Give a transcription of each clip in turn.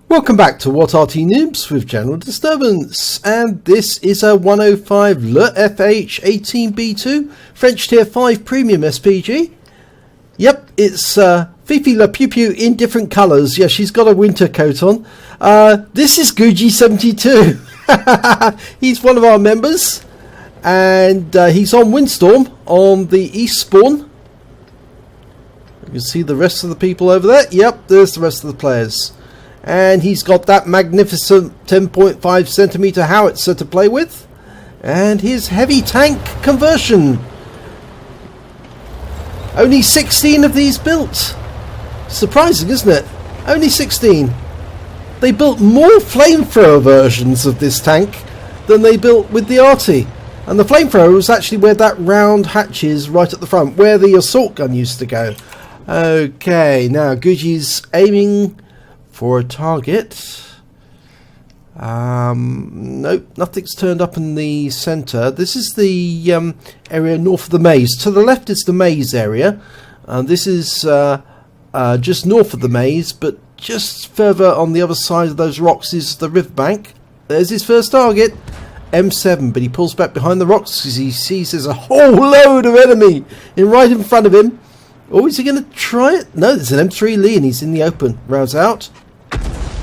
Welcome back to What Arty Noobs with General Disturbance, and this is a 105 leFH18B2 French Tier 5 Premium SPG. Yep, it's Fifi La Pew Pew in different colours. Yeah, she's got a winter coat on. This is Gucci72. He's one of our members, and he's on Windstorm on the East Spawn. You can see the rest of the people over there. Yep, there's the rest of the players. And he's got that magnificent 10.5 centimeter howitzer to play with, and his heavy tank conversion. Only 16 of these built. Surprising, isn't it? Only 16. They built more flamethrower versions of this tank than they built with the Arty. And the flamethrower was actually where that round hatch is right at the front, where the assault gun used to go. Okay, now Gucci's aiming for a target. Nope, nothing's turned up in the center. This is the area north of the maze. To the left is the maze area. This is just north of the maze, but just further on the other side of those rocks is the riverbank. There's his first target, M7, but he pulls back behind the rocks because he sees there's a whole load of enemy right in front of him. Oh, is he going to try it? No, there's an M3 Lee and he's in the open. Rounds out.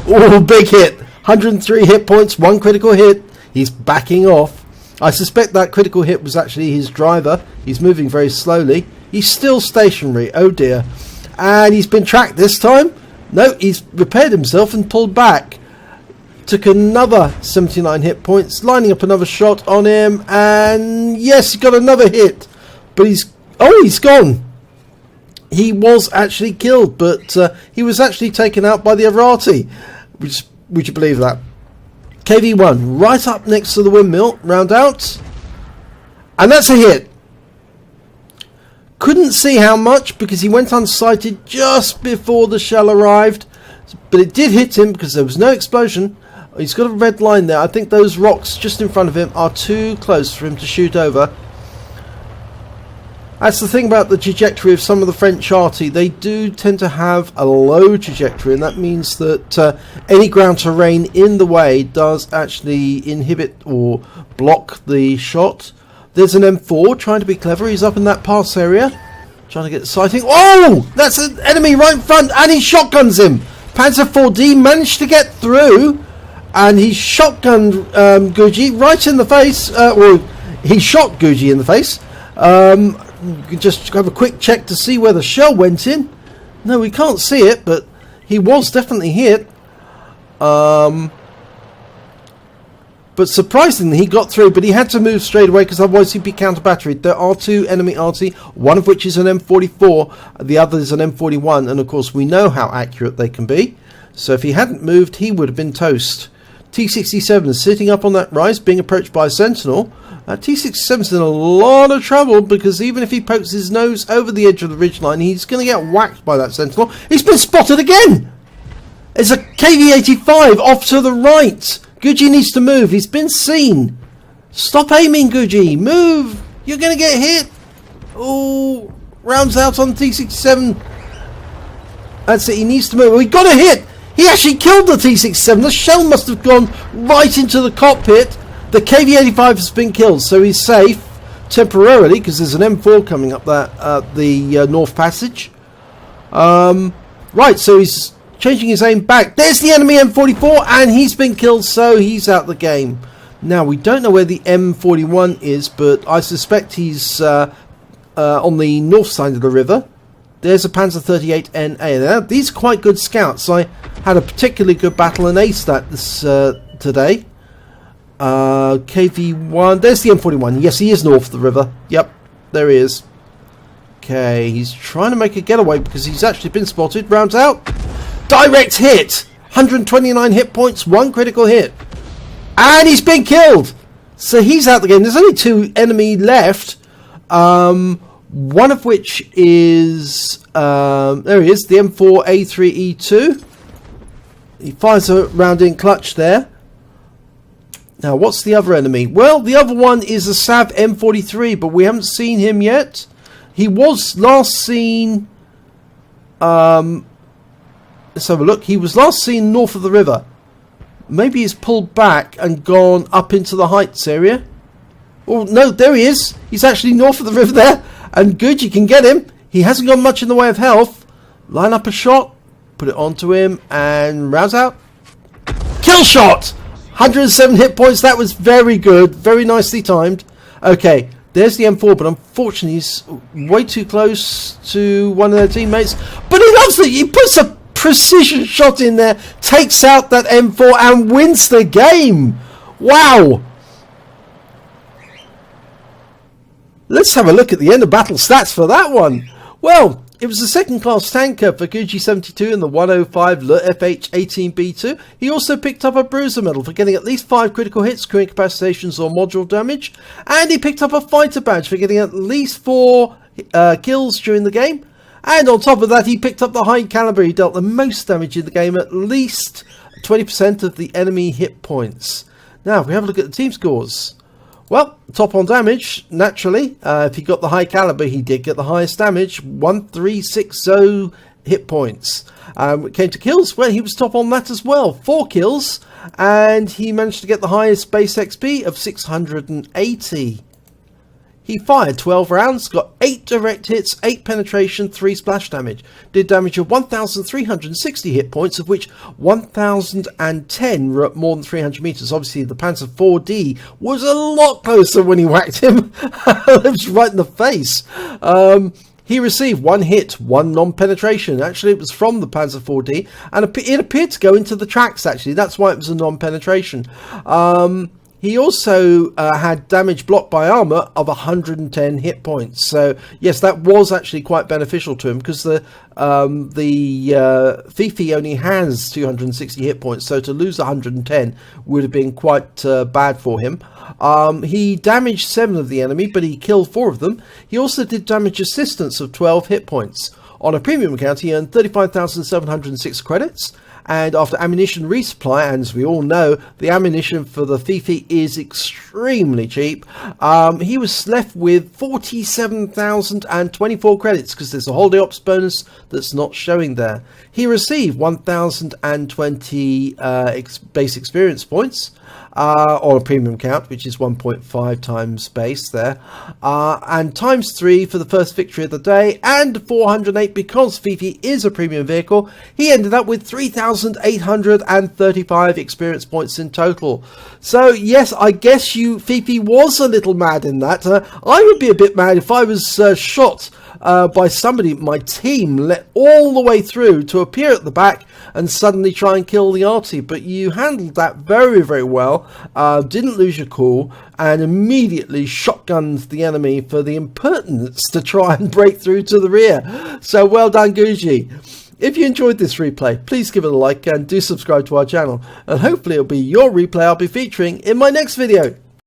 Oh, big hit. 103 hit points, one critical hit. He's backing off. I suspect that critical hit was actually his driver. He's moving very slowly. He's still stationary. Oh dear. And he's been tracked this time. No, he's repaired himself and pulled back. Took another 79 hit points, lining up another shot on him. And yes, he got another hit. But he's gone. He was actually killed, but he was actually taken out by the other Arty. Would you believe that? KV1 right up next to the windmill, round out, and that's a hit. Couldn't see how much because he went unsighted just before the shell arrived, but it did hit him because there was no explosion. He's got a red line there. I think those rocks just in front of him are too close for him to shoot over. That's the thing about the trajectory of some of the French Arty. They do tend to have a low trajectory, and that means that any ground terrain in the way does actually inhibit or block the shot. There's an M4 trying to be clever. He's up in that pass area, trying to get the sighting. Oh! That's an enemy right in front, and he shotguns him. Panzer 4D managed to get through, and he shotgunned Gucci right in the face. Well, he shot Gucci in the face. You can just have a quick check to see where the shell went in. No, we can't see it, but he was definitely hit. But surprisingly, he got through, but he had to move straight away because otherwise he'd be counter-batteried. There are two enemy Arty, one of which is an M44, the other is an M41, and of course we know how accurate they can be. So if he hadn't moved, he would have been toast. T67 is sitting up on that rise, being approached by a Sentinel. T67's in a lot of trouble because even if he pokes his nose over the edge of the ridgeline, he's going to get whacked by that Sentinel. He's been spotted again! There's a KV85 off to the right. Gucci needs to move. He's been seen. Stop aiming, Gucci. Move. You're going to get hit. Oh, rounds out on T67. That's it. He needs to move. Oh, he got a hit. He actually killed the T67. The shell must have gone right into the cockpit. The KV85 has been killed, so he's safe temporarily because there's an M4 coming up there at the North Passage. Right, so he's changing his aim back. There's the enemy M44, and he's been killed, so he's out the game. Now, we don't know where the M41 is, but I suspect he's on the north side of the river. There's a Panzer 38NA. Now, these are quite good scouts. I had a particularly good battle and aced that this today. KV1, there's the M41. Yes, he is north of the river. Yep, there he is. Okay, he's trying to make a getaway because he's actually been spotted. Rounds out. Direct hit. 129 hit points, one critical hit. And he's been killed. So he's out the game. There's only two enemy left. One of which is, there he is, the M4A3E2. He fires a round in clutch there. Now, what's the other enemy? Well, the other one is a Sav M43, but we haven't seen him yet. He was last seen Let's have a look. He was last seen north of the river. Maybe he's pulled back and gone up into the heights area. Oh, no, there he is. He's actually north of the river there. And good, you can get him. He hasn't got much in the way of health. Line up a shot. Put it onto him and rounds out. Kill shot! 107 hit points. That was very good. Very nicely timed. Okay, there's the M4, but unfortunately he's way too close to one of their teammates. But he loves it. He puts a precision shot in there, takes out that M4 and wins the game. Wow. Let's have a look at the end of battle stats for that one. Well, it was a second class tanker for Gucci72 in the 105 leFH18B2. He also picked up a bruiser medal for getting at least 5 critical hits, crewing incapacitations or module damage. And he picked up a fighter badge for getting at least 4 kills during the game. And on top of that, he picked up the High Calibre. He dealt the most damage in the game, at least 20% of the enemy hit points. Now, if we have a look at the team scores. Well, top on damage, naturally. If he got the High Calibre, he did get the highest damage, 1360 hit points. When it came to kills, well, he was top on that as well, 4 kills. And he managed to get the highest base XP of 680. He fired 12 rounds, got 8 direct hits, 8 penetration, 3 splash damage. Did damage of 1,360 hit points, of which 1,010 were at more than 300 meters. Obviously, the Panzer 4D was a lot closer when he whacked him. It was right in the face. He received 1 hit, 1 non-penetration. Actually, it was from the Panzer 4D, and it appeared to go into the tracks, actually. That's why it was a non-penetration. He also had damage blocked by armor of 110 hit points. So yes, that was actually quite beneficial to him, because the Fifi only has 260 hit points. So to lose 110 would have been quite bad for him. He damaged 7 of the enemy, but he killed 4 of them. He also did damage assistance of 12 hit points. On a premium account, he earned 35,706 credits. And after ammunition resupply, and as we all know, the ammunition for the Fifi is extremely cheap, he was left with 47,024 credits, because there's a holiday ops bonus that's not showing there. He received 1,020 base experience points on a premium account, which is 1.5 times base there, and times 3 for the first victory of the day, and 408 because Fifi is a premium vehicle. He ended up with 3,835 experience points in total. So yes, I guess Fifi was a little mad in that. I would be a bit mad if I was shot by somebody in my team, let all the way through to appear at the back and suddenly try and kill the Arty. But you handled that very, very well, didn't lose your cool, and immediately shotgunned the enemy for the impertinence to try and break through to the rear. So well done, Gucci. If you enjoyed this replay, please give it a like and do subscribe to our channel, and hopefully it'll be your replay I'll be featuring in my next video.